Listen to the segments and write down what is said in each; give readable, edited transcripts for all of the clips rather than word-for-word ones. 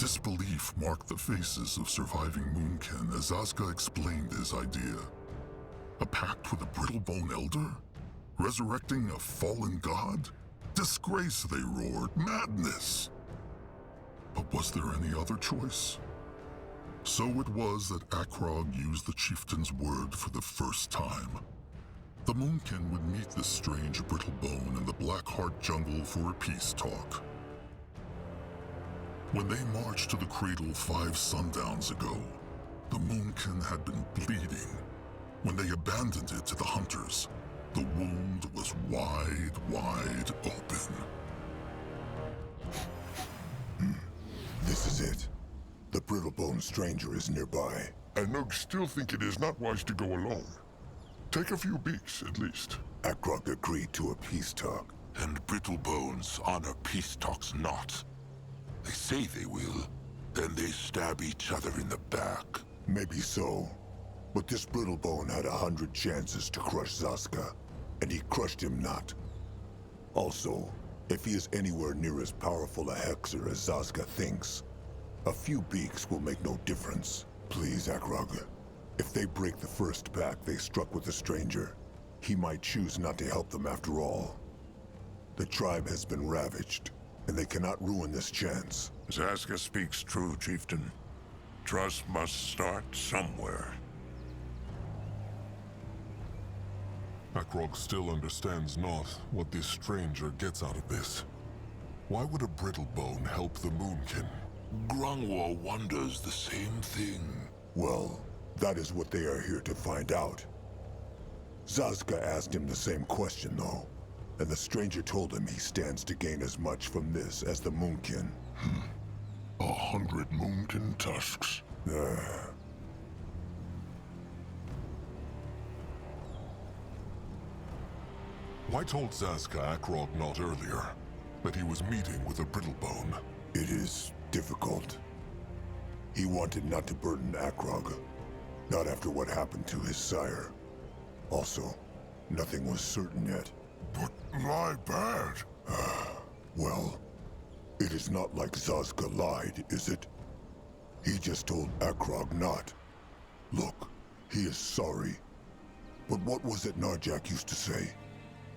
Disbelief marked the faces of surviving Moonkin as Azka explained his idea. A pact with a Brittlebone Elder? Resurrecting a fallen god? Disgrace, they roared. Madness! But was there any other choice? So it was that Akrog used the chieftain's word for the first time. The Moonkin would meet this strange Brittlebone in the Blackheart jungle for a peace talk. When they marched to the cradle 5 sundowns ago, the Moonkin had been bleeding. When they abandoned it to the hunters, the wound was wide open. This is it. The Brittlebone stranger is nearby. And Noog still think it is not wise to go alone. Take a few beaks, at least. Akrog agreed to a peace talk. And Brittlebones honor peace talks not. They say they will, then they stab each other in the back. Maybe so. But this Brittlebone had 100 chances to crush Zaska, and he crushed him not. Also, if he is anywhere near as powerful a hexer as Zaska thinks, a few beaks will make no difference. Please, Akrog. If they break the first pact they struck with the stranger, he might choose not to help them after all. The tribe has been ravaged, and they cannot ruin this chance. Zaska speaks true, chieftain. Trust must start somewhere. Akrog still understands not what this stranger gets out of this. Why would a Brittlebone help the Moonkin? Grungwar wonders the same thing. Well, that is what they are here to find out. Zaska asked him the same question, though, and the stranger told him he stands to gain as much from this as the Moonkin. 100 Moonkin tusks. Why told Zaska Akrog not earlier that he was meeting with a Brittlebone? It is difficult. He wanted not to burden Akrog, not after what happened to his sire. Also, nothing was certain yet. But lie bad. Well, it is not like Zaska lied, is it? He just told Akrog not. Look, he is sorry. But what was it Narjak used to say?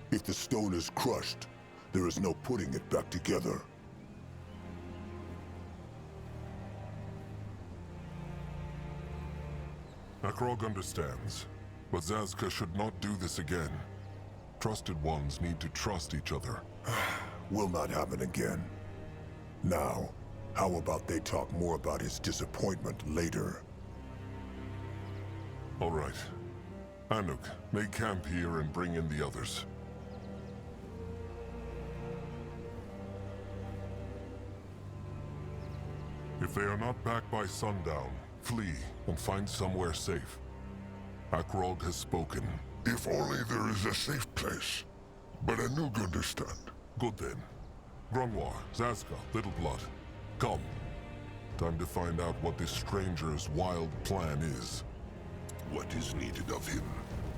If the stone is crushed, there is no putting it back together. Akrog understands, but Zaska should not do this again. Trusted ones need to trust each other. Will not happen again. Now, how about they talk more about his disappointment later? All right. Anuk, make camp here and bring in the others. If they are not back by sundown, flee and find somewhere safe. Akrog has spoken. If only there is a safe place. But Anug understand. Good then. Grungwar, Zaska, Little Blood, come. Time to find out what this stranger's wild plan is. What is needed of him?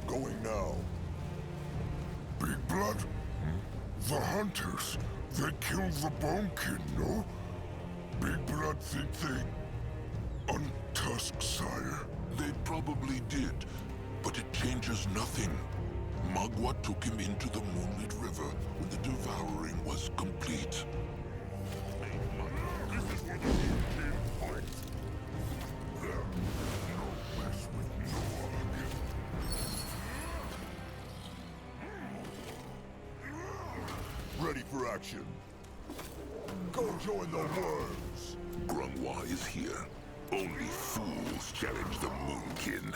Going now. Big Blood? The hunters. They killed the Bonekin, no? Big Blood think they untusked sire. They probably did, but it changes nothing. Magua took him into the Moonlit River when the devouring was complete. This is what the King points. There, no mess with Noah. Ready for action. Go join the worms. Grungwa is here. Only fools challenge the Moonkin.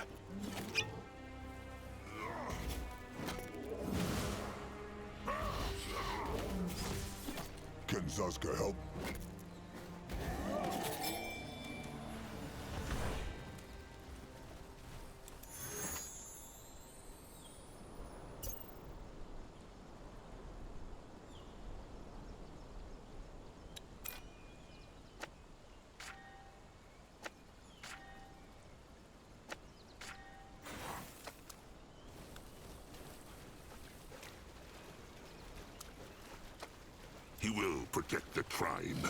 Can Zaska help? He will protect the tribe.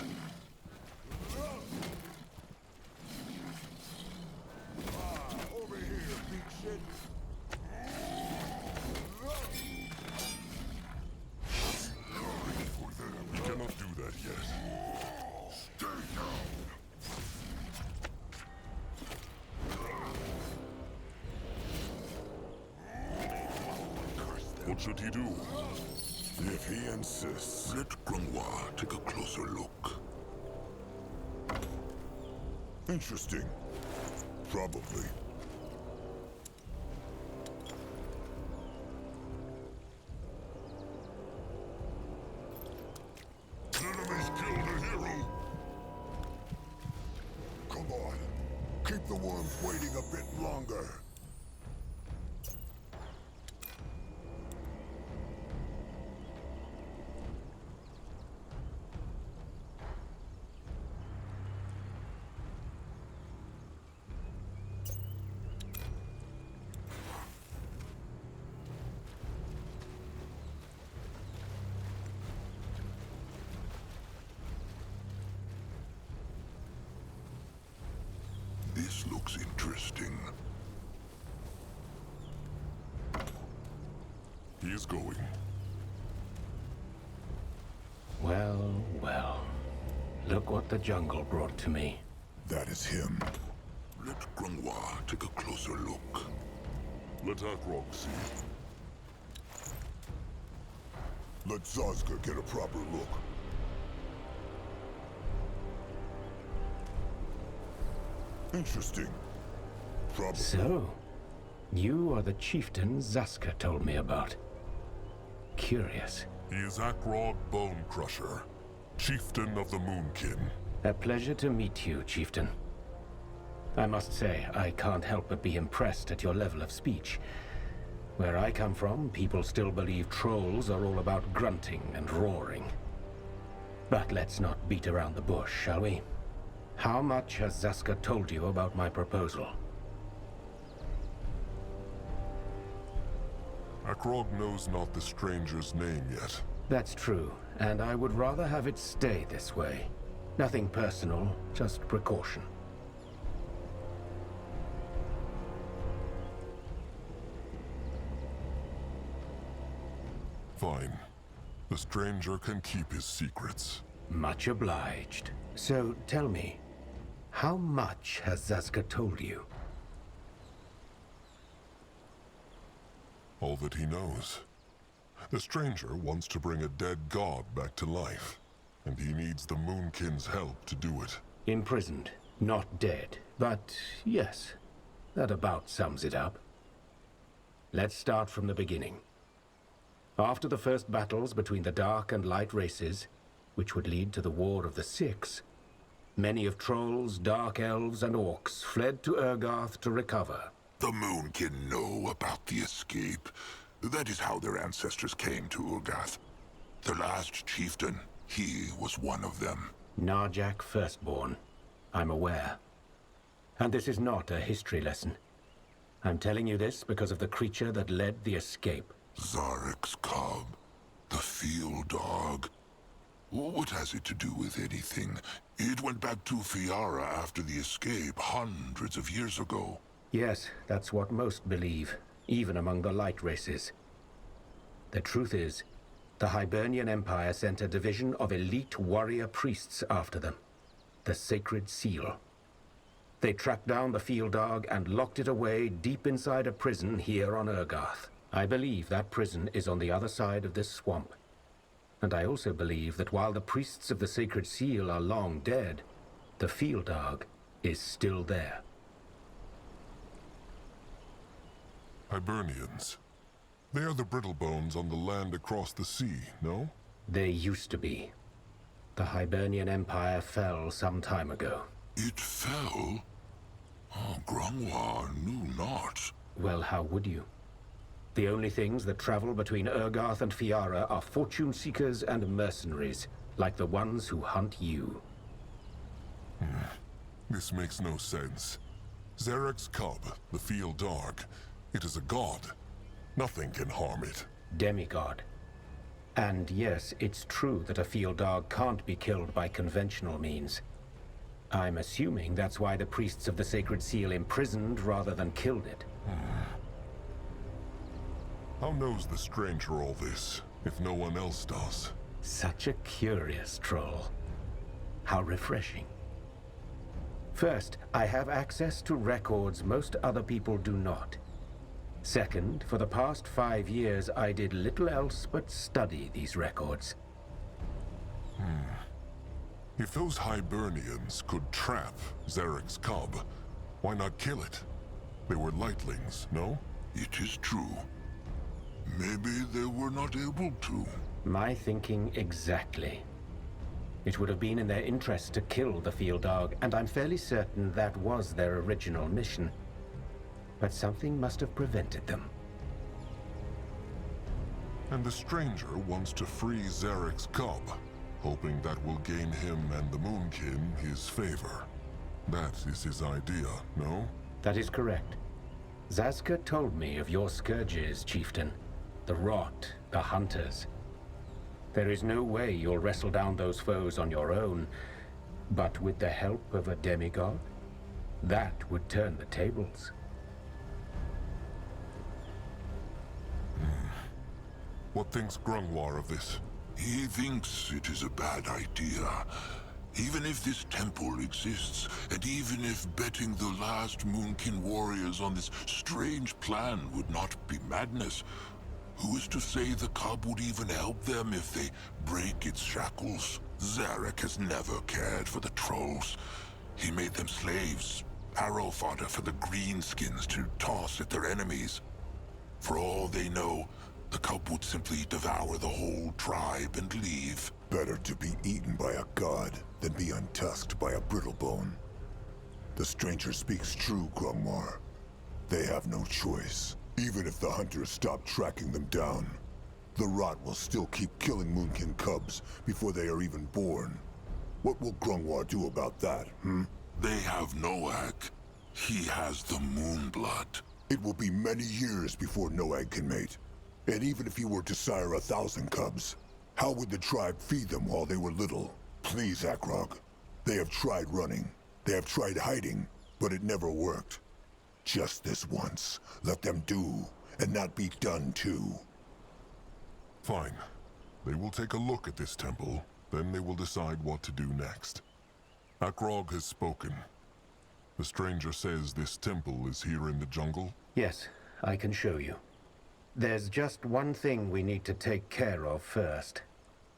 What should he do? If he insists. Let Grunwa take a closer look. Interesting. Probably. Enemies killed a hero. Come on. Keep the worms waiting a bit longer. This looks interesting. He is going. Well, well. Look what the jungle brought to me. That is him. Let Grunwa take a closer look. Let Akrog see. Let Zazka get a proper look. Interesting. Probably. So, you are the chieftain Zaska told me about. Curious. He is Akrog Bone Crusher, chieftain of the Moonkin. A pleasure to meet you, chieftain. I must say, I can't help but be impressed at your level of speech. Where I come from, people still believe trolls are all about grunting and roaring. But let's not beat around the bush, shall we? How much has Zaska told you about my proposal? Akrog knows not the stranger's name yet. That's true, and I would rather have it stay this way. Nothing personal, just precaution. Fine. The stranger can keep his secrets. Much obliged. So, tell me, how much has Zaska told you? All that he knows. The stranger wants to bring a dead god back to life, and he needs the Moonkin's help to do it. Imprisoned, not dead. But yes, that about sums it up. Let's start from the beginning. After the first battles between the Dark and Light races, which would lead to the War of the Six, many of Trolls, Dark Elves, and Orcs fled to Urgarth to recover. The Moonkin know about the escape. That is how their ancestors came to Urgath. The last chieftain, he was one of them. Narjak Firstborn. I'm aware. And this is not a history lesson. I'm telling you this because of the creature that led the escape. Zarek's cub, the field dog. What has it to do with anything? It went back to Fiara after the escape, hundreds of years ago. Yes, that's what most believe, even among the Light races. The truth is, the Hibernian Empire sent a division of elite warrior priests after them. The Sacred Seal. They tracked down the field dog and locked it away deep inside a prison here on Urgarth. I believe that prison is on the other side of this swamp. And I also believe that while the priests of the Sacred Seal are long dead, the field dog is still there. Hibernians. They are the Brittlebones on the land across the sea, no? They used to be. The Hibernian Empire fell some time ago. It fell? Oh, Grunwa knew not. Well, how would you? The only things that travel between Urgarth and Fiara are fortune seekers and mercenaries, like the ones who hunt you. This makes no sense. Zarek's cub, the field dog, it is a god. Nothing can harm it. Demigod. And yes, it's true that a field dog can't be killed by conventional means. I'm assuming that's why the priests of the Sacred Seal imprisoned rather than killed it. How knows the stranger all this, if no one else does? Such a curious troll. How refreshing. First, I have access to records most other people do not. Second, for the past 5 years, I did little else but study these records. If those Hibernians could trap Zarek's cub, why not kill it? They were lightlings, no? It is true. Maybe they were not able to. My thinking exactly. It would have been in their interest to kill the field dog, and I'm fairly certain that was their original mission. But something must have prevented them. And the stranger wants to free Zarek's cub, hoping that will gain him and the Moonkin his favor. That is his idea, no? That is correct. Zazka told me of your scourges, Chieftain. The Rot, the Hunters. There is no way you'll wrestle down those foes on your own, but with the help of a demigod, that would turn the tables. What thinks Grungwar of this? He thinks it is a bad idea. Even if this temple exists, and even if betting the last Moonkin warriors on this strange plan would not be madness, who is to say the cub would even help them if they break its shackles? Zarek has never cared for the trolls. He made them slaves, arrow fodder for the greenskins to toss at their enemies. For all they know, the cub would simply devour the whole tribe and leave. Better to be eaten by a god than be untusked by a brittlebone. The stranger speaks true, Grungwar. They have no choice. Even if the hunters stop tracking them down, the Rot will still keep killing Moonkin cubs before they are even born. What will Grungwar do about that, They have Noag. He has the Moonblood. It will be many years before Noag can mate. And even if he were to sire 1,000 cubs, how would the tribe feed them while they were little? Please, Akrog. They have tried running. They have tried hiding, but it never worked. Just this once, let them do, and not be done too. Fine. They will take a look at this temple, then they will decide what to do next. Akrog has spoken. The stranger says this temple is here in the jungle? Yes, I can show you. There's just one thing we need to take care of first.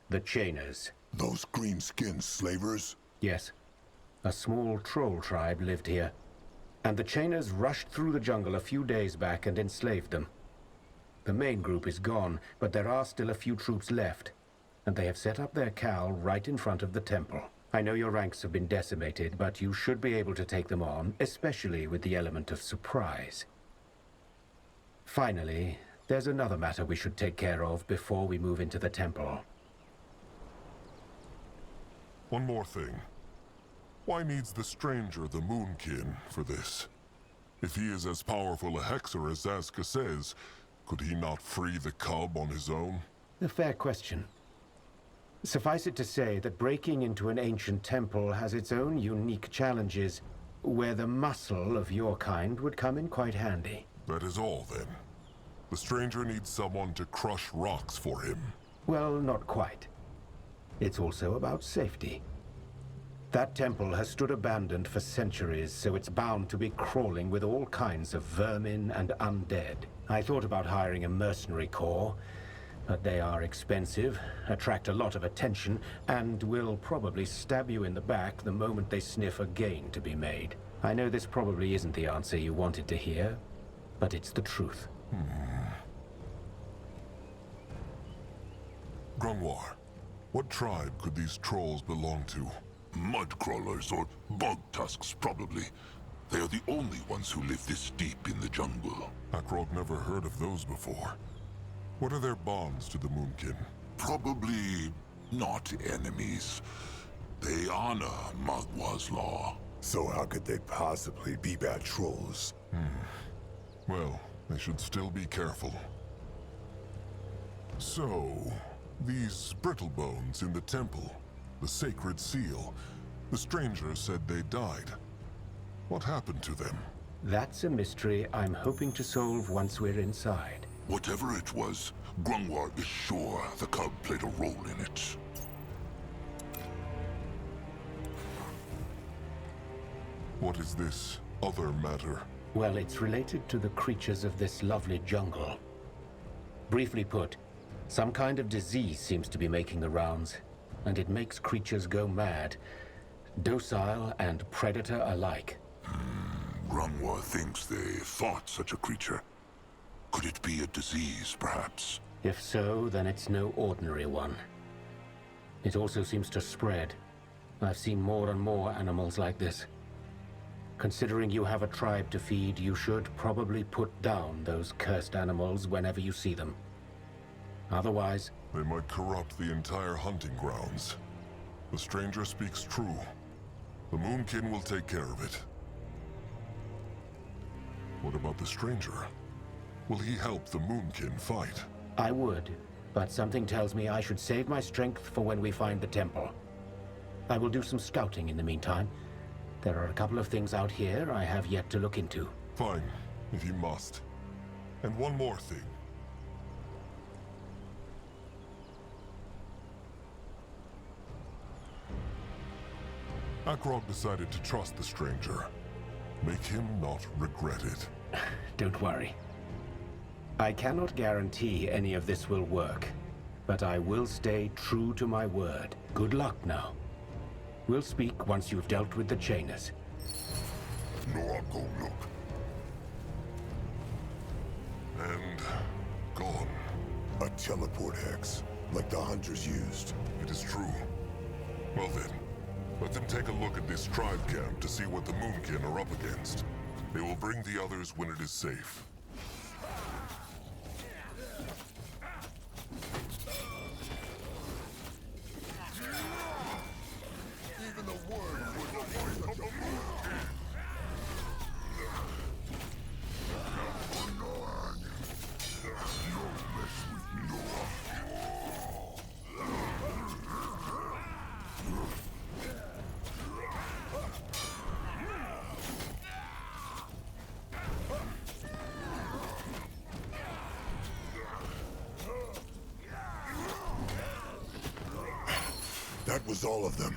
The Chainers. Those green-skinned slavers? Yes. A small troll tribe lived here. And the Chainers rushed through the jungle a few days back and enslaved them. The main group is gone, but there are still a few troops left. And they have set up their cowl right in front of the temple. I know your ranks have been decimated, but you should be able to take them on, especially with the element of surprise. Finally, there's another matter we should take care of before we move into the temple. One more thing. Why needs the stranger the Moonkin for this? If he is as powerful a hexer as Zazka says, could he not free the cub on his own? A fair question. Suffice it to say that breaking into an ancient temple has its own unique challenges, where the muscle of your kind would come in quite handy. That is all, then. The stranger needs someone to crush rocks for him. Well, not quite. It's also about safety. That temple has stood abandoned for centuries, so it's bound to be crawling with all kinds of vermin and undead. I thought about hiring a mercenary corps, but they are expensive, attract a lot of attention, and will probably stab you in the back the moment they sniff a gain to be made. I know this probably isn't the answer you wanted to hear, but it's the truth. Grungwar, what tribe could these trolls belong to? Mudcrawlers or bog tusks, probably. They are the only ones who live this deep in the jungle. Akrog never heard of those before. What are their bonds to the Moonkin? Probably not enemies. They honor Magwa's law. So how could they possibly be bad trolls? Well, they should still be careful. So, these brittle bones in the temple, the sacred seal, the stranger said they died. What happened to them? That's a mystery I'm hoping to solve once we're inside. Whatever it was, Grungwar is sure the cub played a role in it. What is this other matter? Well, it's related to the creatures of this lovely jungle. Briefly put, some kind of disease seems to be making the rounds, and it makes creatures go mad, docile and predator alike. Grungwa thinks they fought such a creature. Could it be a disease, perhaps? If so, then it's no ordinary one. It also seems to spread. I've seen more and more animals like this. Considering you have a tribe to feed, you should probably put down those cursed animals whenever you see them. Otherwise... They might corrupt the entire hunting grounds. The stranger speaks true. The Moonkin will take care of it. What about the stranger? Will he help the Moonkin fight? I would, but something tells me I should save my strength for when we find the temple. I will do some scouting in the meantime. There are a couple of things out here I have yet to look into. Fine, if you must. And one more thing. Akrog decided to trust the stranger. Make him not regret it. Don't worry. I cannot guarantee any of this will work, but I will stay true to my word. Good luck now. We'll speak once you've dealt with the chainers. No, I'll go look. And... gone. A teleport hex, like the hunters used. It is true. Well then, let them take a look at this tribe camp to see what the Moonkin are up against. They will bring the others when it is safe. Even the word would avoid such a move. That was all of them.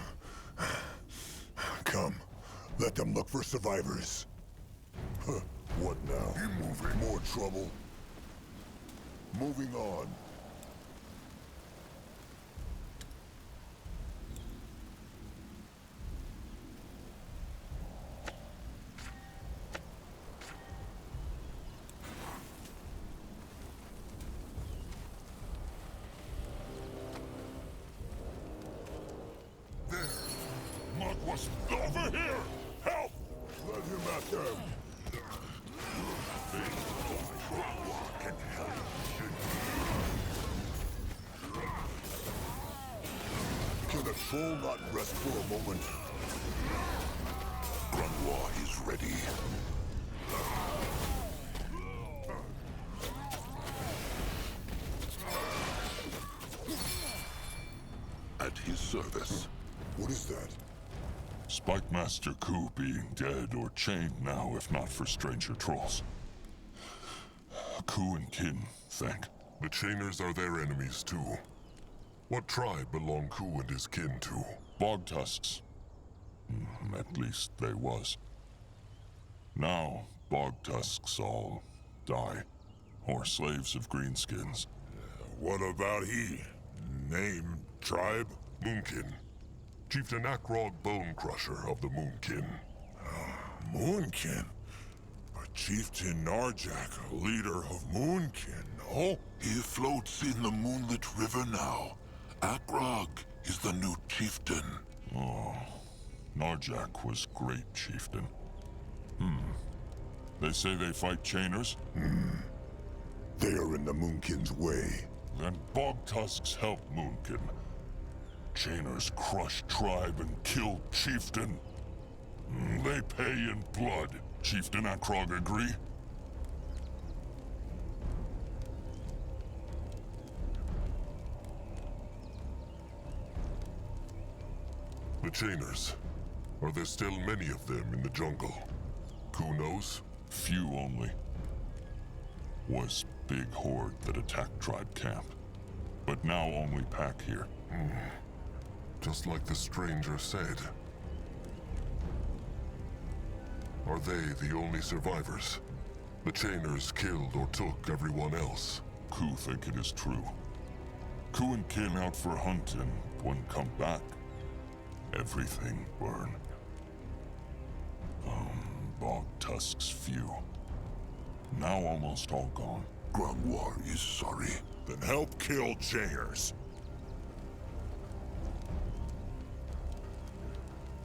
Come, let them look for survivors. Huh, what now? Keep moving. More trouble? Moving on. Mugwas, over here! Help! Let him at them. Can help. Can the troll not rest for a moment? Grungwa is ready. At his service. What is that? Spike Master Ku being dead or chained now, if not for stranger trolls. Ku and kin, thank. The Chainers are their enemies too. What tribe belong Ku and his kin to? Bog tusks. At least they was. Now, bog tusks all die. Or slaves of greenskins. What about he? Name, tribe? Moonkin. Chieftain Akrog Bone Crusher of the Moonkin. Moonkin? A chieftain Narjak, a leader of Moonkin, no? He floats in the moonlit river now. Akrog is the new chieftain. Oh, Narjak was great chieftain. They say they fight chainers? They are in the Moonkin's way. Then bog tusks help Moonkin. Chainers crush tribe and kill chieftain. They pay in blood. Chieftain Akrog agree? The Chainers. Are there still many of them in the jungle? Who knows? Few only. Was big horde that attacked tribe camp. But now only pack here. Just like the stranger said. Are they the only survivors? The Chainers killed or took everyone else. Ku think it is true. Ku and kin out for hunting, when come back, everything burn. Bog tusks few. Now almost all gone. Grangwar is sorry. Then help kill Chainers.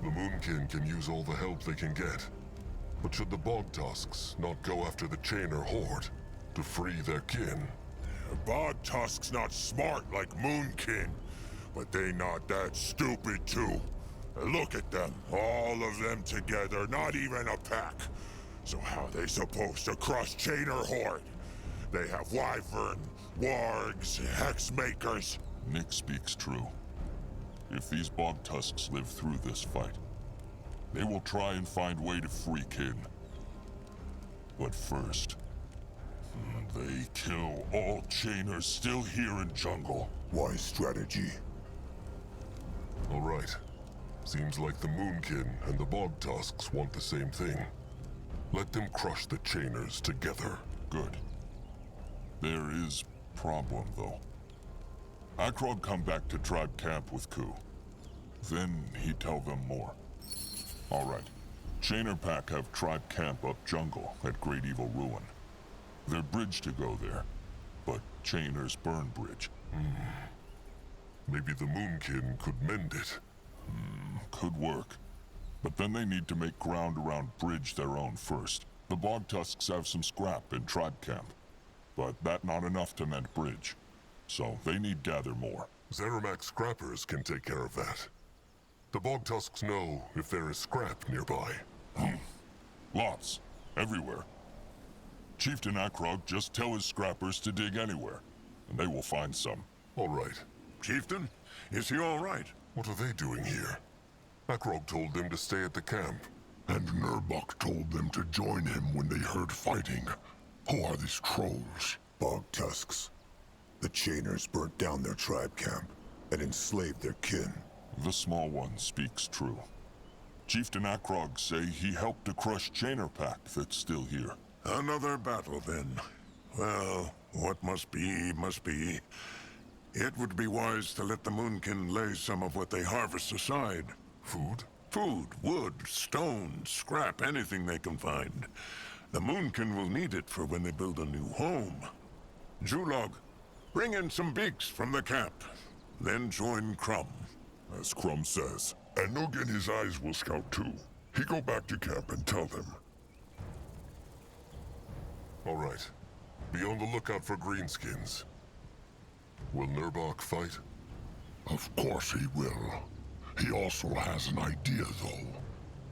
The Moonkin can use all the help they can get. But should the Bog Tusks not go after the Chainer horde to free their kin? Bog tusks not smart like Moonkin, but they not that stupid too. Look at them, all of them together, not even a pack. So how they supposed to crush Chainer horde? They have Wyvern, Wargs, Hexmakers. Nick speaks true. If these Bog Tusks live through this fight, they will try and find way to free kin. But first, they kill all Chainers still here in jungle. Wise strategy. All right. Seems like the Moonkin and the Bog Tusks want the same thing. Let them crush the Chainers together. Good. There is problem, though. Akrog come back to tribe camp with Ku. Then he tell them more. All right. Chainer pack have tribe camp up jungle at Great Evil Ruin. Their bridge to go there, but Chainers burn bridge. Maybe the Moonkin could mend it. Could work. But then they need to make ground around bridge their own first. The Bog Tusks have some scrap in tribe camp, but that not enough to mend bridge. So they need gather more. Zeramak scrappers can take care of that. The Bog Tusks know if there is scrap nearby. Lots. Everywhere. Chieftain Akrog just tell his scrappers to dig anywhere, and they will find some. All right. Chieftain, is he all right? What are they doing here? Akrog told them to stay at the camp. And Nurbok told them to join him when they heard fighting. Who are these trolls? Bog tusks. The Chainers burnt down their tribe camp and enslaved their kin. The small one speaks true. Chieftain Akrog say he helped to crush Chainer pack that's still here. Another battle, then. Well, what must be, must be. It would be wise to let the Moonkin lay some of what they harvest aside. Food? Food, wood, stone, scrap, anything they can find. The Moonkin will need it for when they build a new home. Julog, bring in some beaks from the camp. Then join Crumb. As Crumb says. And Noog and his eyes will scout too. He go back to camp and tell them. All right. Be on the lookout for greenskins. Will Nurbok fight? Of course he will. He also has an idea, though.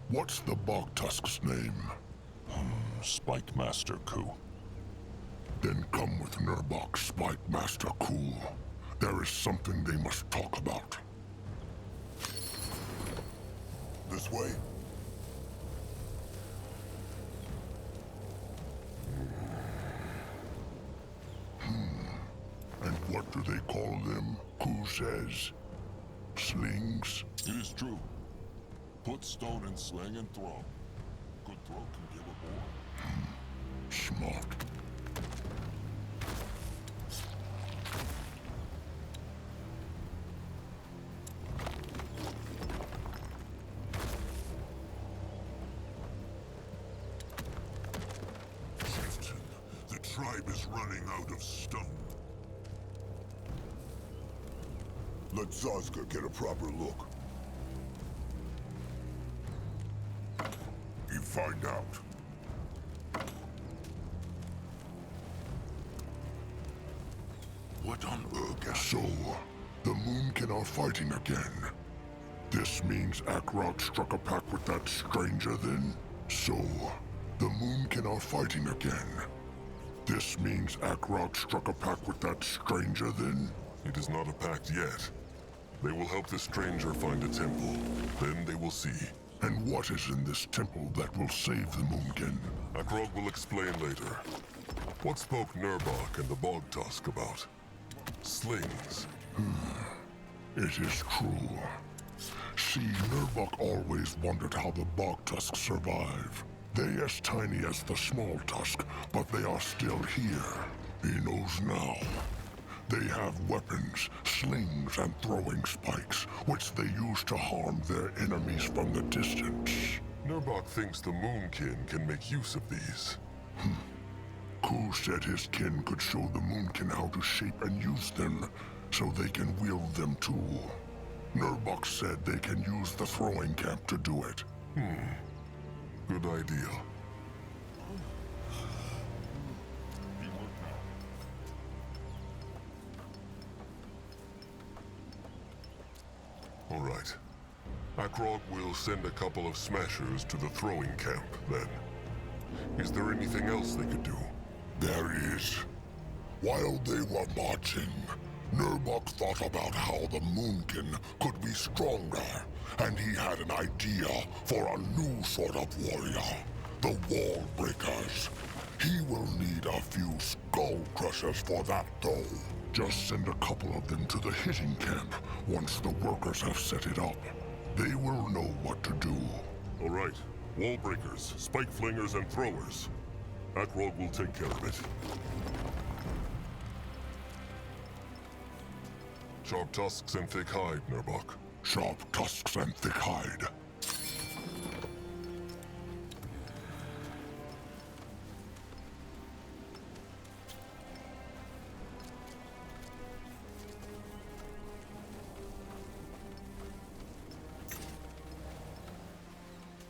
What's the Bog Tusk's name? Spike Master Ku. Then come with Nurbok, Spike Master Cool. There is something they must talk about. This way? And what do they call them? Who says? Slings? It is true. Put stone in sling and throw. Good throw can give a bore. Smart. Chieftain, the tribe is running out of stone. Let Zazka get a proper look. You find out. What on Urga? So, the Moonkin are fighting again. This means Akrog struck a pact with that stranger then? So, the Moonkin are fighting again. This means Akrog struck a pact with that stranger then? It is not a pact yet. They will help the stranger find a temple. Then they will see. And what is in this temple that will save the Moonkin? Akrog will explain later. What spoke Nurbok and the Bog Tusk about? Slings. It is true. See, Nurbok always wondered how the Bog Tusks survive. They as tiny as the small tusk, but they are still here. He knows now. They have weapons, slings, and throwing spikes, which they use to harm their enemies from the distance. Nurbok thinks the Moonkin can make use of these. Ku said his kin could show the Moonkin how to shape and use them, so they can wield them too. Nurbok said they can use the throwing camp to do it. Good idea. All right. Akrog will send a couple of smashers to the throwing camp, then. Is there anything else they could do? There is. While they were marching, Nurbok thought about how the Moonkin could be stronger, and he had an idea for a new sort of warrior, the Wall Breakers. He will need a few skull crushers for that, though. Just send a couple of them to the hitting camp once the workers have set it up. They will know what to do. All right. Wall breakers, spike flingers, and throwers. Akrog will take care of it. Sharp tusks and thick hide, Nurbok. Sharp tusks and thick hide.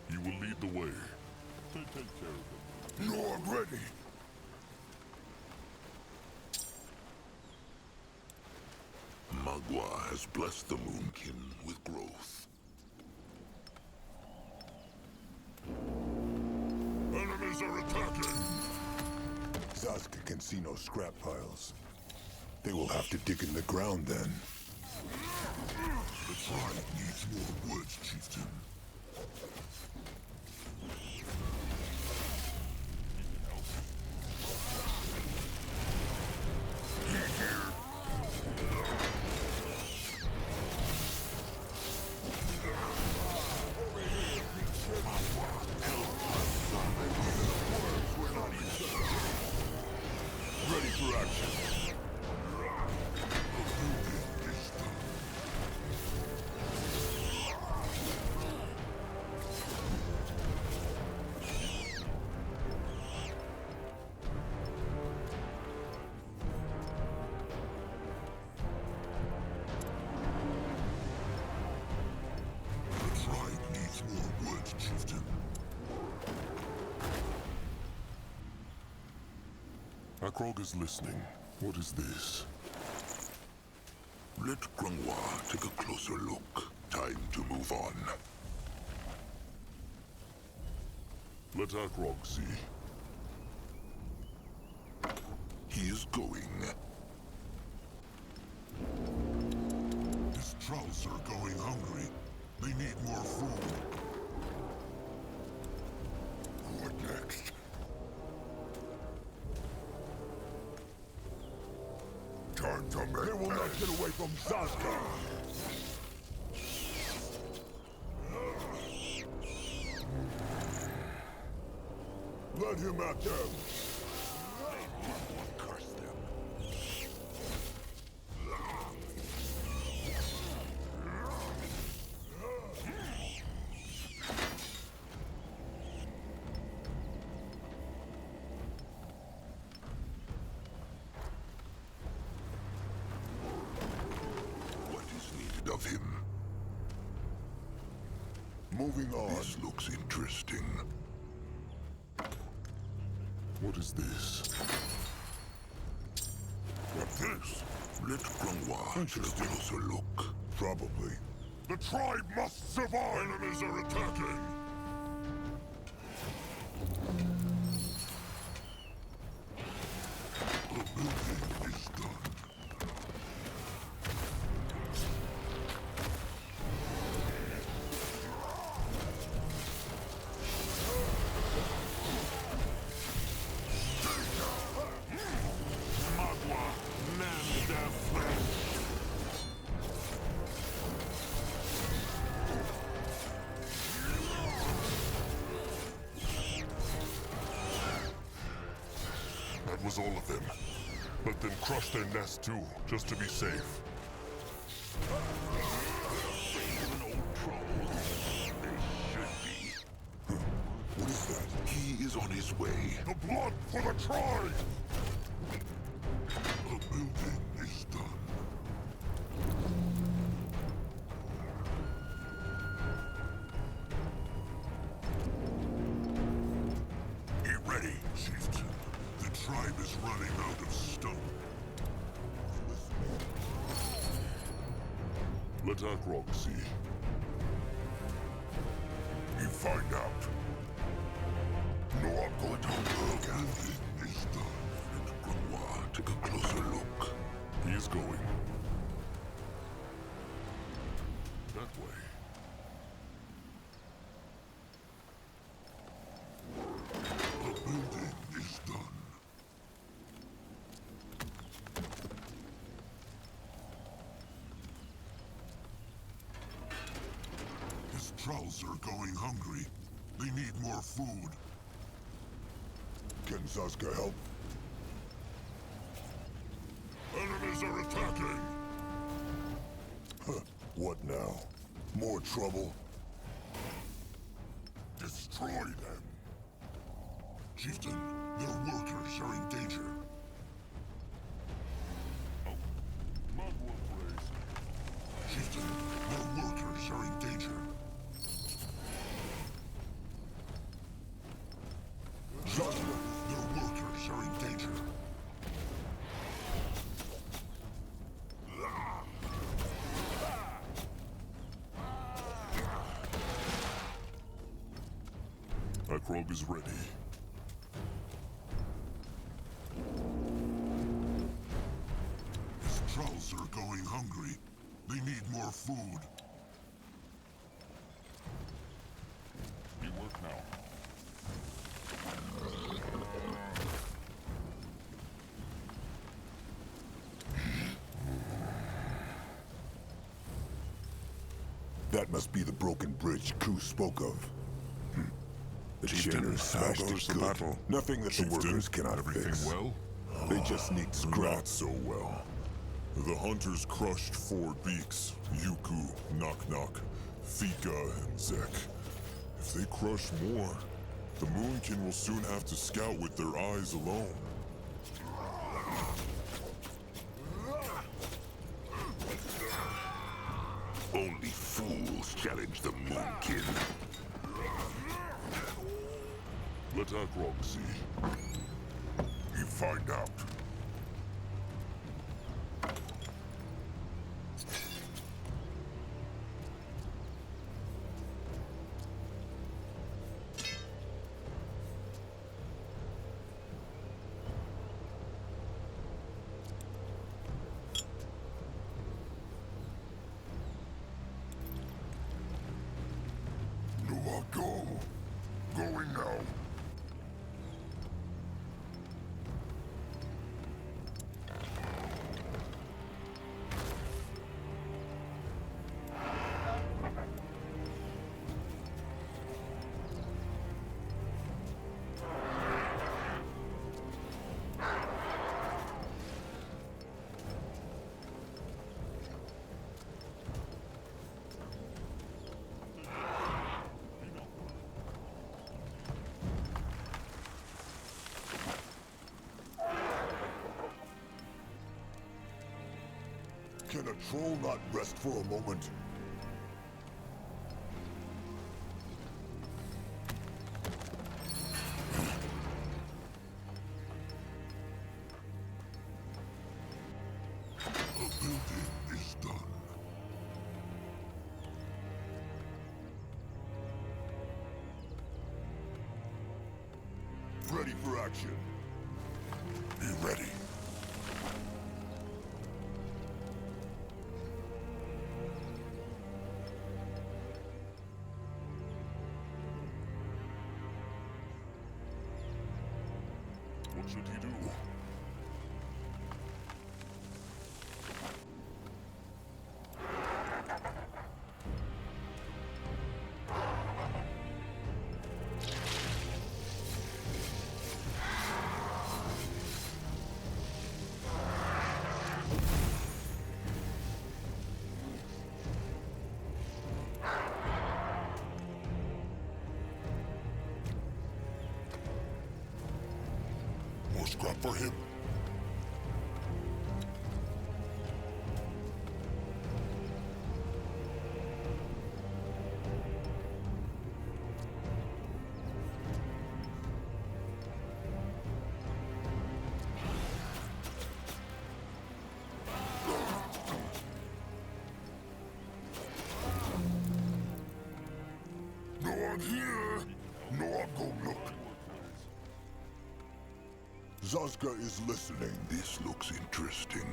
You will lead the way. They take care of them. You're ready. Magua has blessed the Moonkin with growth. Enemies are attacking! Zaska can see no scrap piles. They will have to dig in the ground then. The tribe needs more woods, chieftain. Ready for action. The tribe needs more woods, chieftain. Akrog is listening. What is this? Let Grungwa take a closer look. Time to move on. Let Akrog see. He is going. His trolls are going hungry. They need more food. What next? Time to make They will not get away from Zaska. Let him at them. Curse them. What is needed of him? Moving on. This looks interesting. What is this? What this? Let Grungwa take a closer look. Probably. The tribe must survive! Enemies are attacking! The building is done. Magua, man their flesh! That was all of them. Let them crush their nest too, just to be safe. What is that? He is on his way. The blood for the tribe! The building is done. Get ready, chieftain. The tribe is running out of stone. Let Akrog see. You find out. No, I'm going to look at it. Is done. And Grimoire, take a closer look. He is going. That way. The building is done. His trolls are going hungry. They need more food. Can Zaska help? Enemies are attacking! Huh. What now? More trouble? Destroy them! Chieftain, their workers are in danger. Chieftain, their workers are in danger. Zaska, their workers are in danger. Akrog is ready. His trolls are going hungry. They need more food. We work now. That must be the broken bridge Ku spoke of. The Chieftain, chainers how smashed goes it the good. battle? Nothing that the Chieftain, workers cannot everything fix. well? They just need scrap. Not so well. The hunters crushed 4 beaks. Yuku, Knock Knock, Fika, and Zek. If they crush more, the Moonkin will soon have to scout with their eyes alone. Only fools challenge the Moonkin. Let Akrog see. You find out. No, I'll go. Going now. Can a troll not rest for a moment? The building is done. Ready for action. Be ready. What should he do? for him. No one here. No one go look. Zazka is listening. This looks interesting.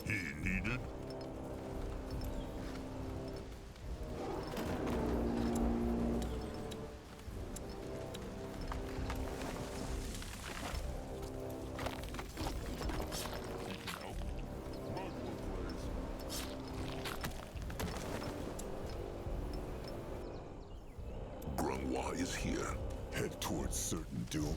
He needed. Grungwa is here. Head towards certain doom.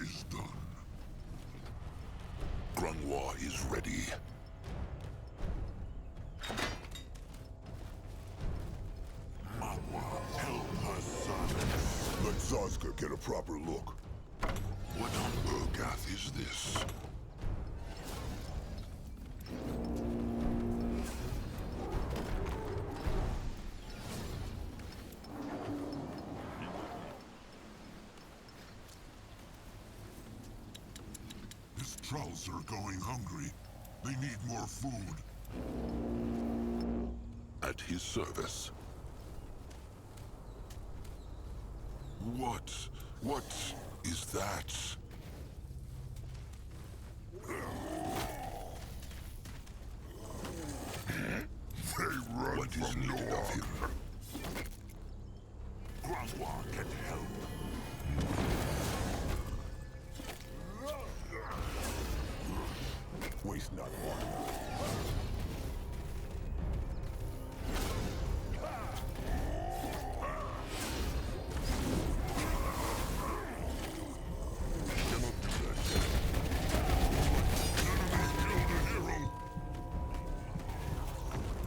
Is done. Grungwa is ready. Magua, help her son. Let Zazka get a proper look. What on Urgath is this? His trolls are going hungry. They need more food. At his service. What is that? They run What is from needed of him? Grungwa can help. Waste not one. Cannot do that. Enemy killed a hero.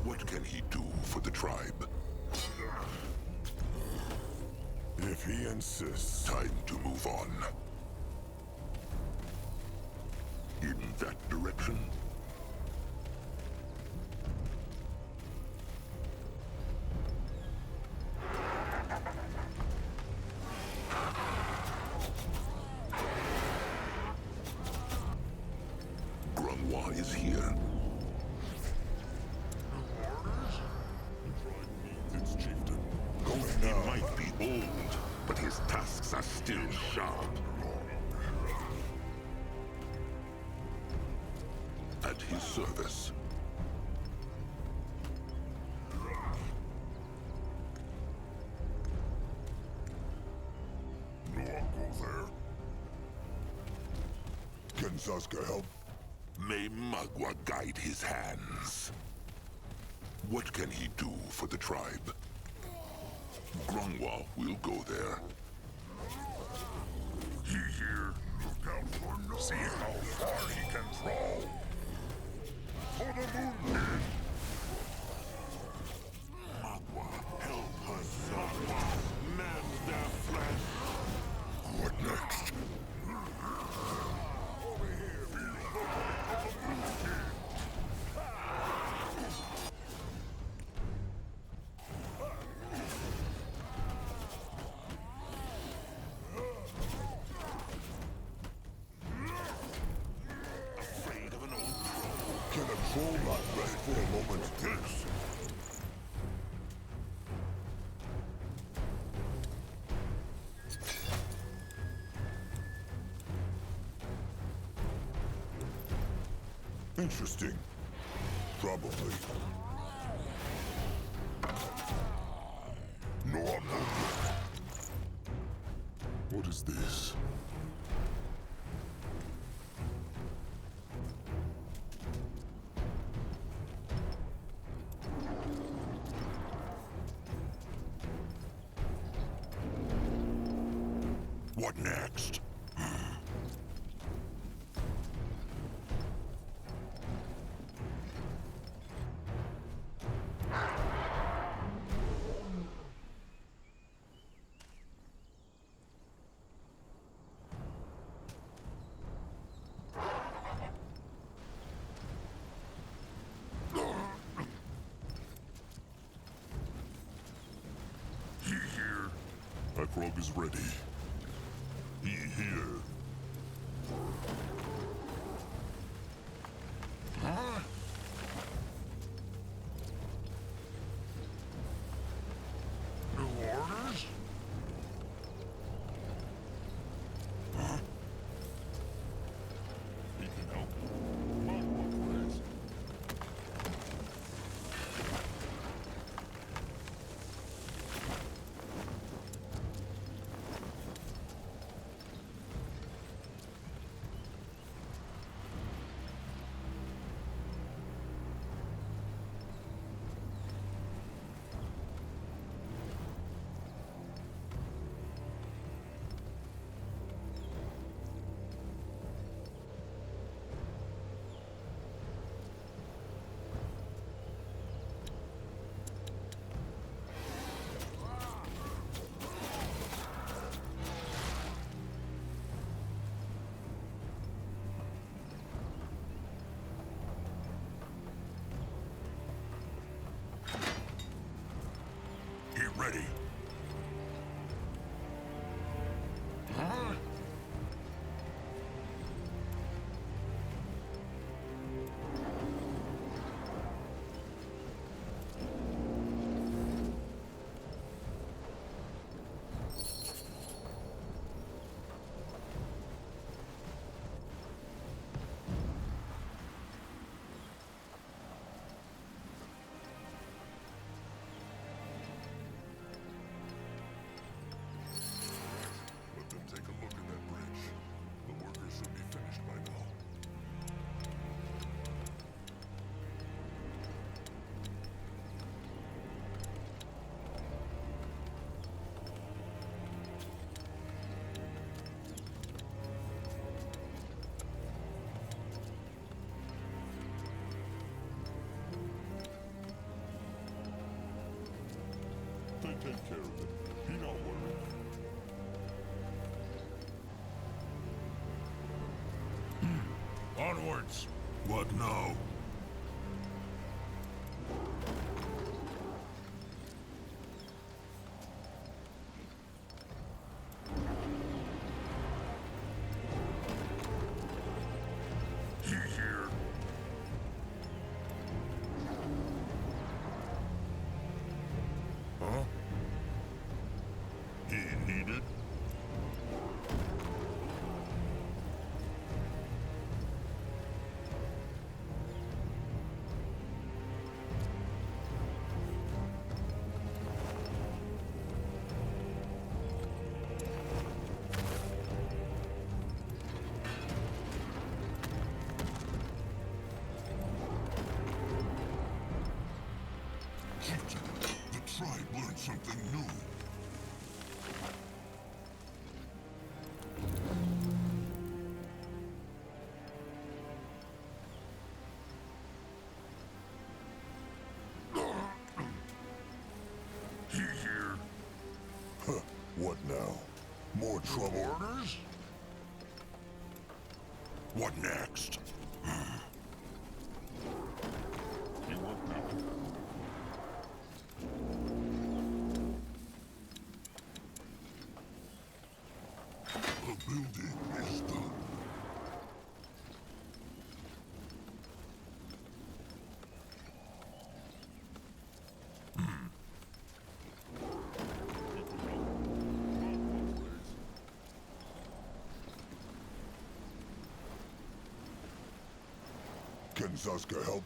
What can he do for the tribe? If he insists. Time to move on. In that direction? Grungwa is here. Its chieftain. He might be old, but his tusks are still sharp. At his service. No one go there. Can Zazka help? May Magua guide his hands. What can he do for the tribe? Grungwa will go there. He here. Look out for no. See how far he can throw. For the moon. Interesting. Probably. No, I'm not. What is this? What next? He here. Akrog is ready. He here. Huh? New orders? Huh? He can help. Mark my words. He ready. Huh? Let them take a look at that bridge. The workers should be finished by now. They take care of it. Be not worried. Onwards. What now? He here. Huh? He needed? Chieftain, the tribe learned something new. He here. Huh. What now? More trouble? Orders? What next? You work now. The building is done. Can Zaska help?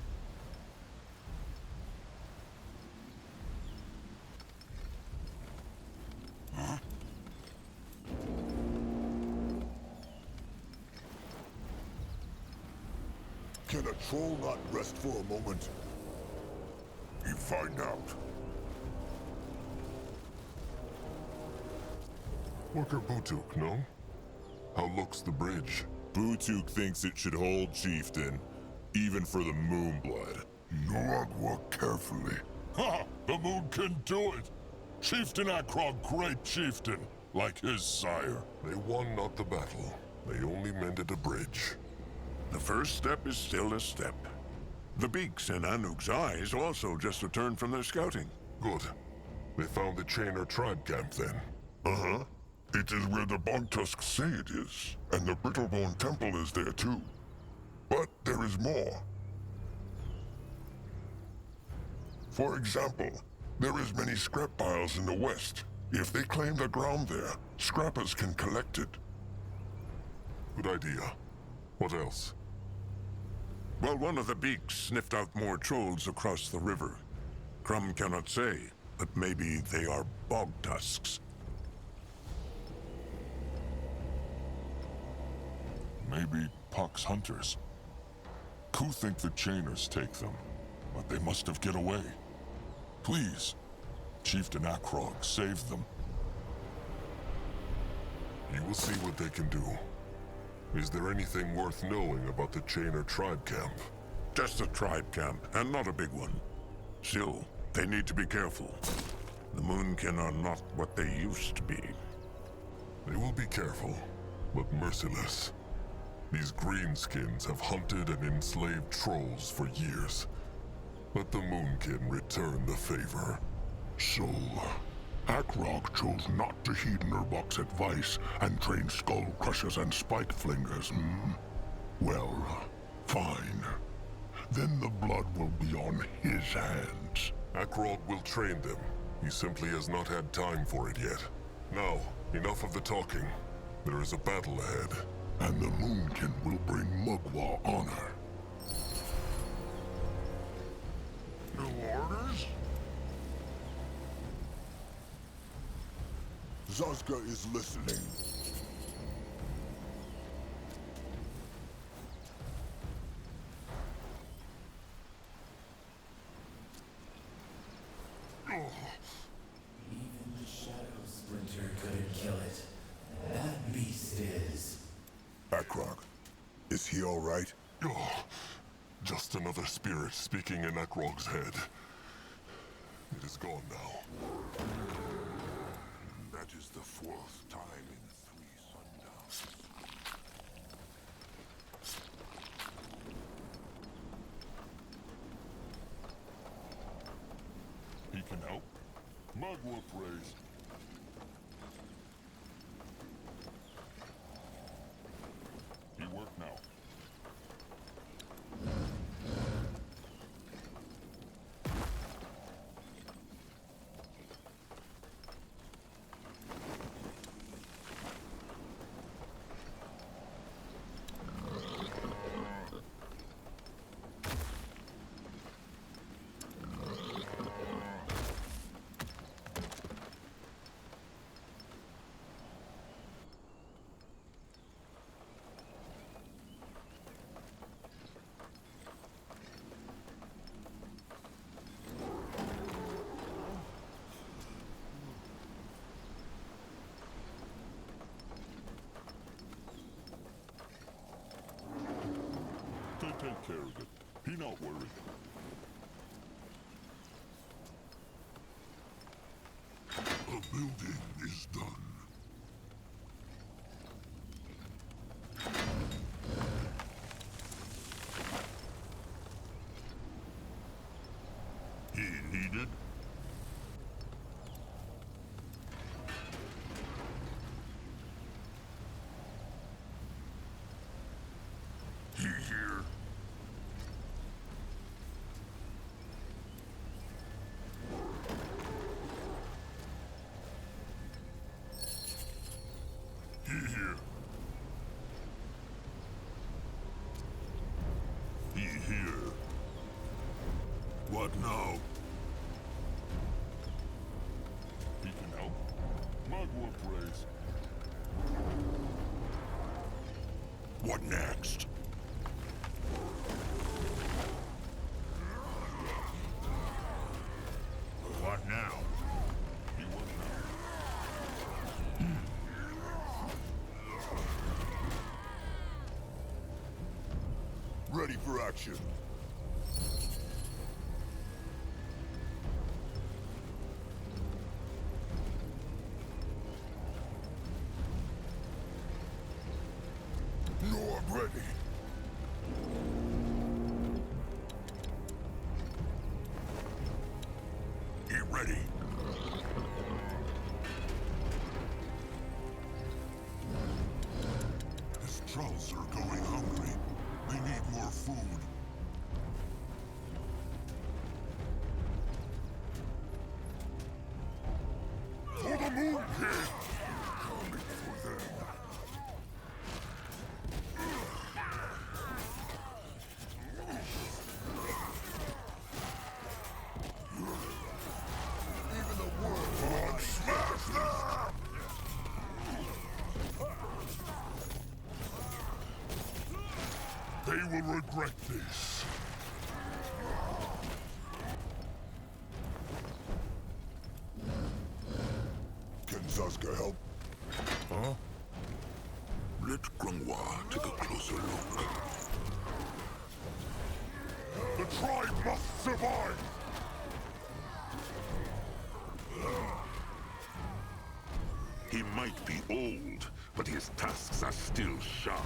Can a troll not rest for a moment? You find out. Worker Butuk, no? How looks the bridge? Butuk thinks it should hold, Chieftain, even for the Moonblood. Noag walk carefully. Ha! The moon can do it! Chieftain Akrog, great chieftain, like his sire. They won not the battle. They only mended a bridge. The first step is still a step. The beaks in Anuk's eyes also just returned from their scouting. Good. They found the Chainer tribe camp then. Uh-huh. It is where the Bogtusks say it is, and the Brittlebone Temple is there too. But there is more. For example, there is many scrap piles in the west. If they claim the ground there, scrappers can collect it. Good idea. What else? Well, one of the beaks sniffed out more trolls across the river. Crumb cannot say, but maybe they are bog tusks. Maybe Puck's hunters. Ku think the Chainers take them, but they must have get away. Please, Chieftain Akrog, save them. You will see what they can do. Is there anything worth knowing about the Chainer tribe camp? Just a tribe camp, and not a big one. Still, they need to be careful. The Moonkin are not what they used to be. They will be careful, but merciless. These greenskins have hunted and enslaved trolls for years. Let the Moonkin return the favor. So, Akrog chose not to heed Nurbok's advice and train skull crushers and spike flingers, hmm? Well, fine. Then the blood will be on his hands. Akrog will train them. He simply has not had time for it yet. Now, enough of the talking. There is a battle ahead. And the Moonkin will bring Mugwa honor. New orders? Zaska is listening. Even the Shadow Splinter couldn't kill it. That beast is. Akrog, is he all right? Oh, just another spirit speaking in Akrog's head. It is gone now. That is the fourth time in 3 sundowns. He can help. Mugwa praise. He work now. They take care of it. He not worried. The building is done. He needed? He here? Magua praise. What next? What now? Ready for action. No, I'm ready. Get ready. His trolls are going hungry. They need more food. For the Moon King! Coming for them. Even the world smash them! They will regret this. Can Zaska help? Huh? Let Grungwa take a closer look. The tribe must survive! He might be old, but his tusks are still sharp.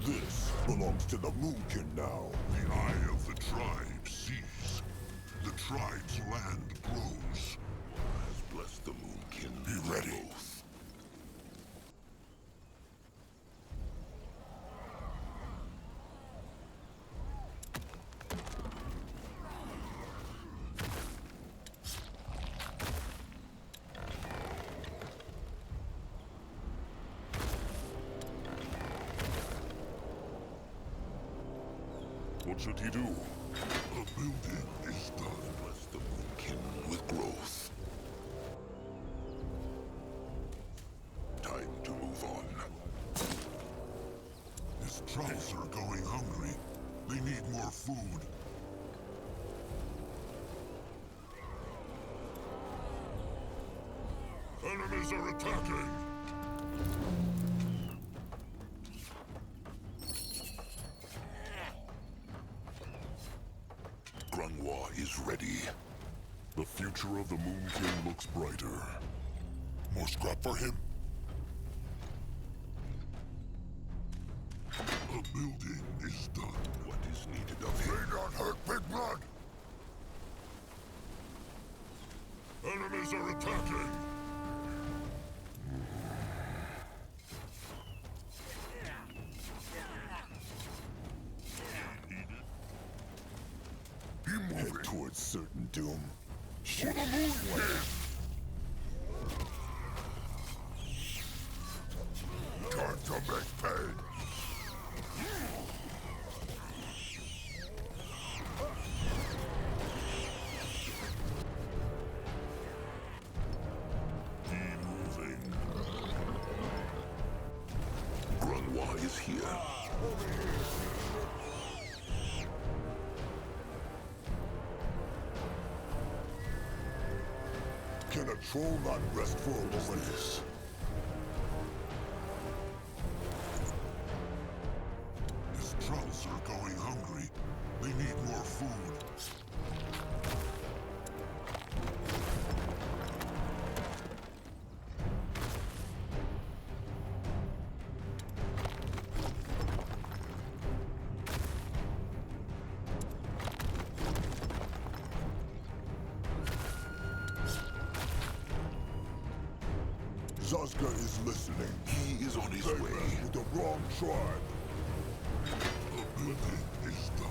This belongs to the Moonkin now. The eye of the tribe sees. The tribe's land grows. Has blessed the Moonkin. Be ready. Both. What should he do? The building is done. Bless the Moonkin with growth. Time to move on. His trolls are going hungry. They need more food. Enemies are attacking! Grungwa is ready. The future of the Moon King looks brighter. More scrap for him? The building is done. What is needed of him? May not hurt Big Blood! Enemies are attacking! Head towards certain doom. For the Moon King! Time to make pay! Be moving. Grungwa is here. Can a troll not rest for a moment? His trolls are going hungry. They need more food. Zaska is listening. He is on his They way. messed with the wrong tribe. The building is done.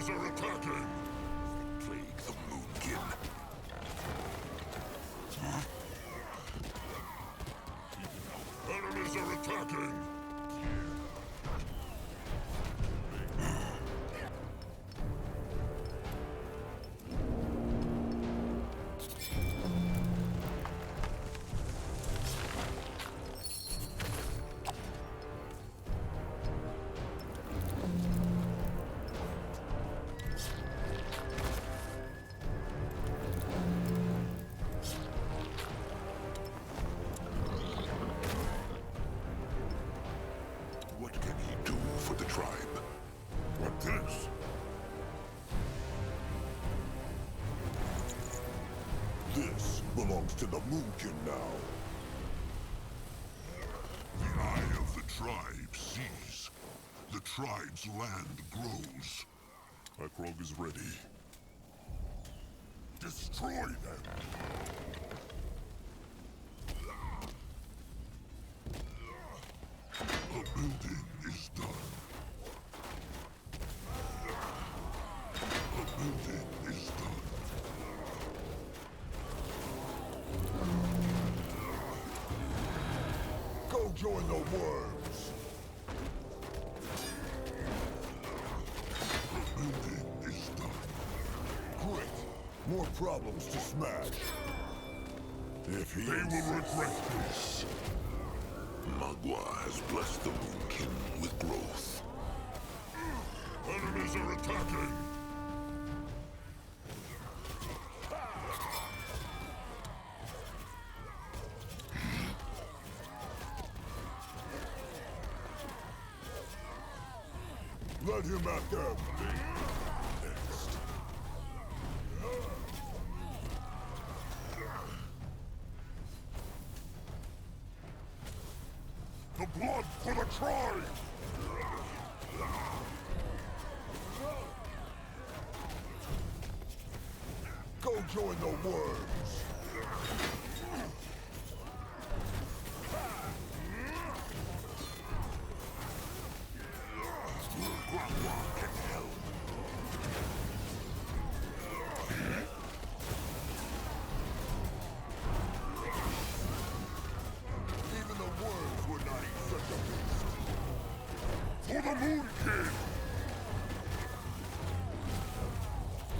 Enemies are attacking! Plague the Moonkin. Enemies are attacking! What can he do for the tribe? What this? This belongs to the Moonkin now. The eye of the tribe sees. The tribe's land grows. Akrog is ready. Destroy them! The building is done. The building is done. Go join the worms. The building is done. Great. More problems to smash. If he They will insists. regret this. Magua has blessed the Moonkin with growth. Enemies are attacking! Let him at them. Next. The blood for the tribe! Go join the worms. Even the worms would not eat such a beast. For the Moonkin!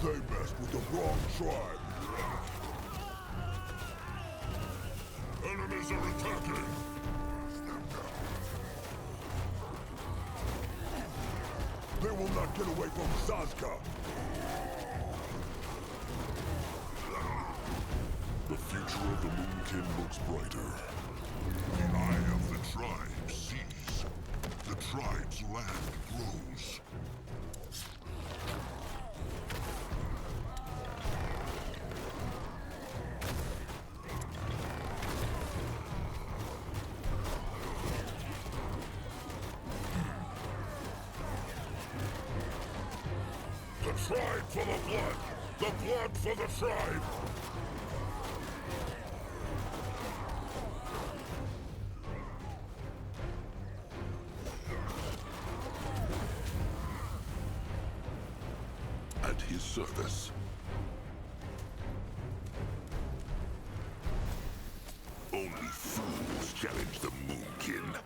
They messed with the wrong tribe. Enemies are attacking! They will not get away from Sazka. The future of the Moonkin looks brighter. The eye of the tribe sees. The tribe's land grows. The tribe for the blood! The blood for the tribe! At his service. Only fools challenge the Moonkin.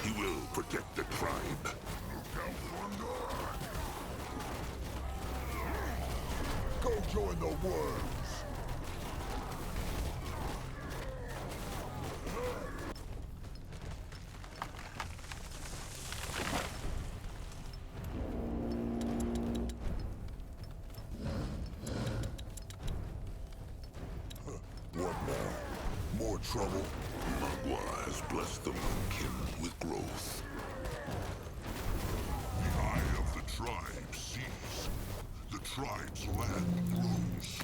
He will protect the tribe. Go join the worms. What now? More trouble? Magua has blessed the Moonkin with growth. The eye of the tribe sees. The tribe's land grows.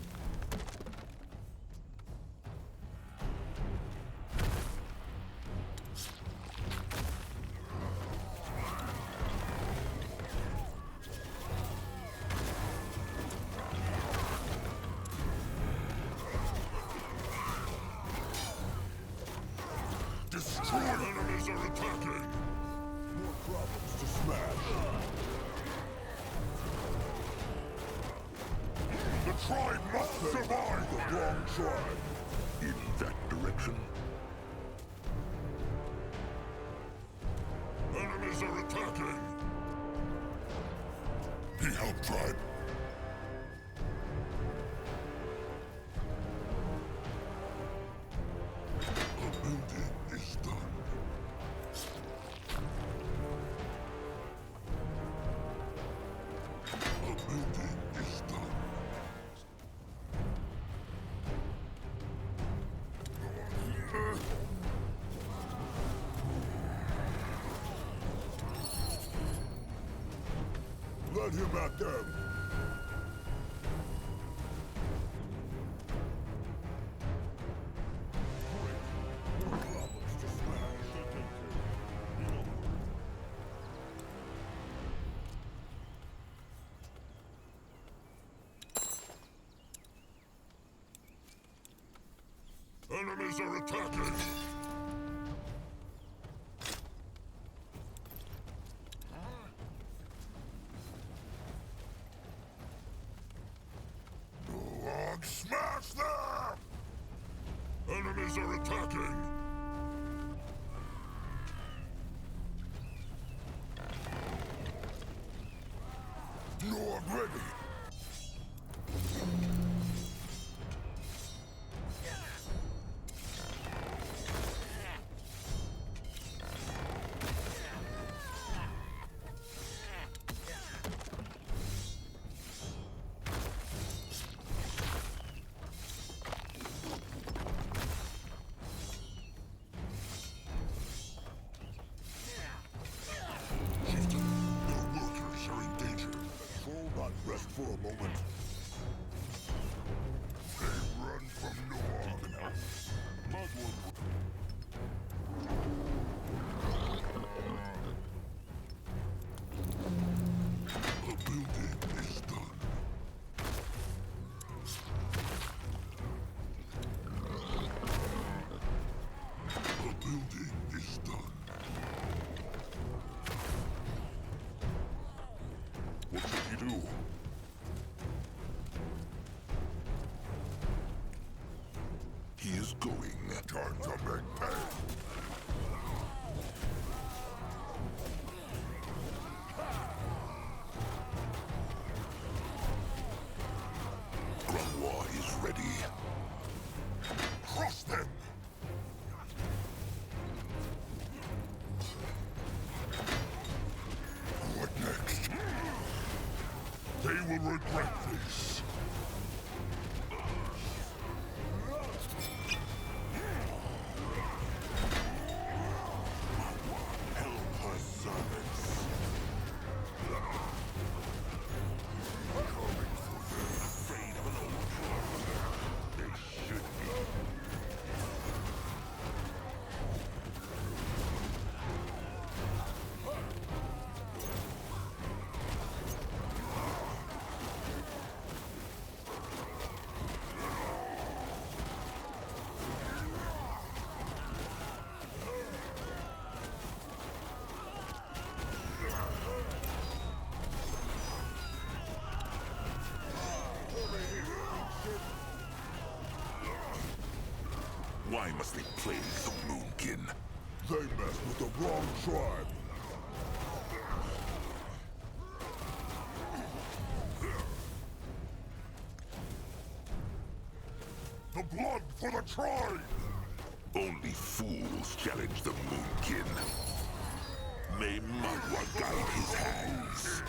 tribe must survive! The wrong tribe! In that direction? Enemies are attacking! He helped tribe. A building is done. A building is done. Let him at them! Enemies are attacking! Log, smash them! Enemies are attacking! Log ready! Chieftain, their workers are in danger. Patrol not rest for a moment. They run from Noah. A building is done. A building is done. What should he do? He is going. Time to make pay. Grandwa is ready. Crush them! What next? They will regret this. Help her servants. Coming for them. Afraid of an old foe. They should be. Why must they plague the Moonkin? They messed with the wrong tribe! The blood for the tribe! Only fools challenge the Moonkin. May Magua guide his hands.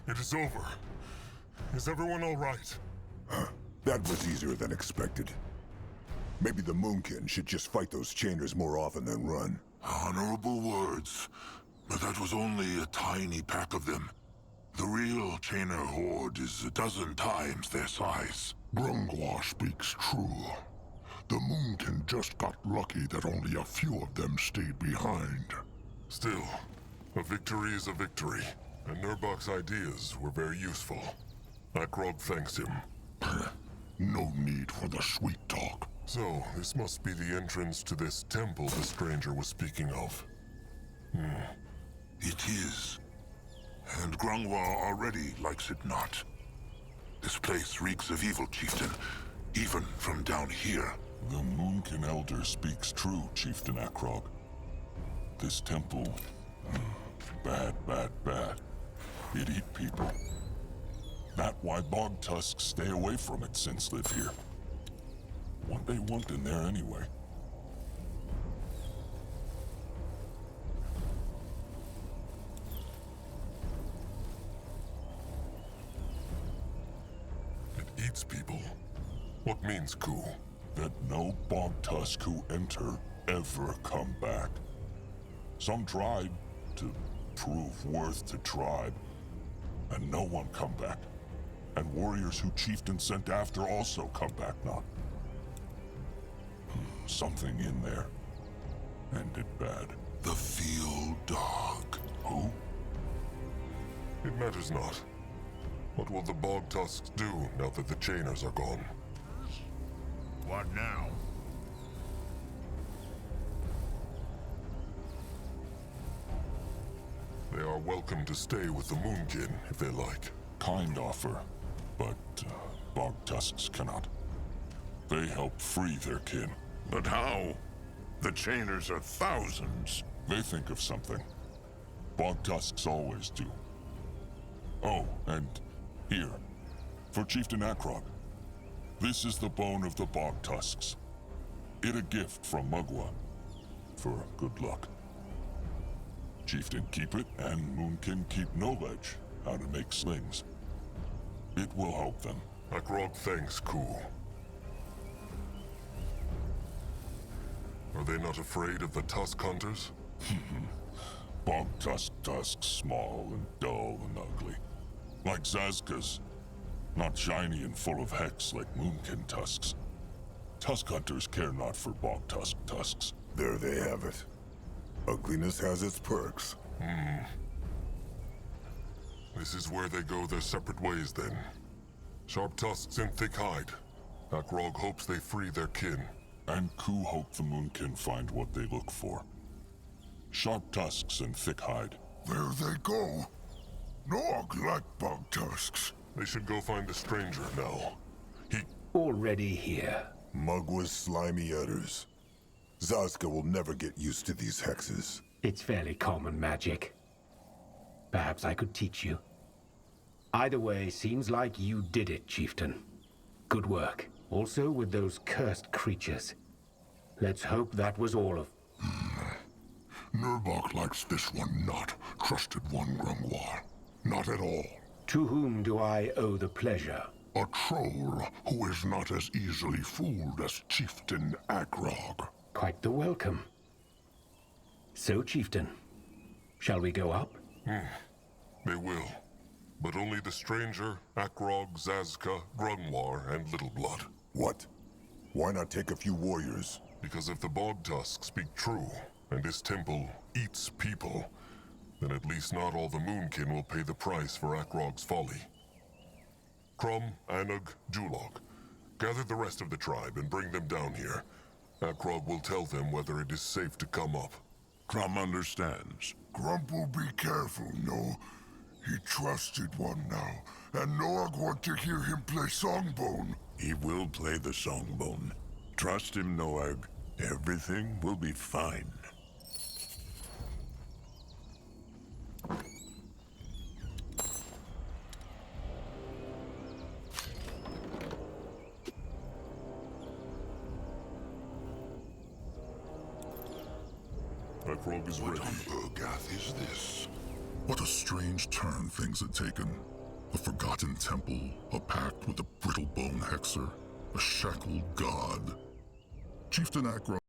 It is over. Is everyone all right? That was easier than expected. Maybe the Moonkin should just fight those chainers more often than run. Honorable words, but that was only a tiny pack of them. The real Chainer horde is 12 times their size. Grungwa speaks true. The Moonkin just got lucky that only a few of them stayed behind. Still, A victory is a victory, and Nurbok's ideas were very useful. Akrog thanks him. No need for the sweet talk. So, this must be the entrance to this temple the stranger was speaking of. It is. And Grungwa already likes it not. This place reeks of evil, chieftain, even from down here. The Moonkin Elder speaks true, Chieftain Akrog. This temple... bad, bad, bad. It eat people. That why bog tusks stay away from it since live here. What they want in there anyway? It eats people. What means coup? That no bog tusk who enter ever come back. Some tried to prove worth to tribe, and no one come back. And warriors who chieftain sent after also come back not. Something in there. Ended bad. The field dog. Who? It matters not. What will the bog tusks do now that the chainers are gone? What now? They are welcome to stay with the Moonkin if they like. Kind offer, but bog tusks cannot. They help free their kin. But how? The chainers are thousands. They think of something. Bog tusks always do. Oh, and here, for Chieftain Akrog. This is the bone of the bog tusks. It a gift from Mugwa. For good luck. Chieftain keep it, and Moonkin keep knowledge how to make slings. It will help them. Akrog thanks Ku. Are they not afraid of the tusk hunters? Bog tusks small and dull and ugly. Like Zazka's. Not shiny and full of hex like Moonkin tusks. Tusk hunters care not for bog tusks. There they have it. Ugliness has its perks. This is where they go their separate ways then. Sharp tusks and thick hide. Akrog hopes they free their kin. And Ku hope the Moonkin find what they look for. Sharp tusks and thick hide. There they go. Nog like bog tusks. They should go find the stranger now. Already here. Mugwa's slimy udders. Zazka will never get used to these hexes. It's fairly common magic. Perhaps I could teach you. Either way, seems like you did it, Chieftain. Good work. Also with those cursed creatures. Let's hope that was all of... Nurbok likes this one not. Trusted one, Grungwa. Not at all. To whom do I owe the pleasure? A troll who is not as easily fooled as Chieftain Akrog. Quite the welcome. So, Chieftain, shall we go up? They will. But only the stranger, Akrog, Zazka, Grunwar, and Little Blood. What? Why not take a few warriors? Because if the bog tusks speak true, and this temple eats people, then at least not all the Moonkin will pay the price for Akrog's folly. Crum, Anug, Julog, gather the rest of the tribe and bring them down here. Akrog will tell them whether it is safe to come up. Crum understands. Grump will be careful, no? He trusted one now, and Noag want to hear him play Songbone. He will play the songbone. Trust him, Noag. Everything will be fine. Akrog is ready. What on Urgath is this? What a strange turn things had taken. A forgotten temple, a pact with a brittle bone hexer, a shackled god. Chieftain Akrog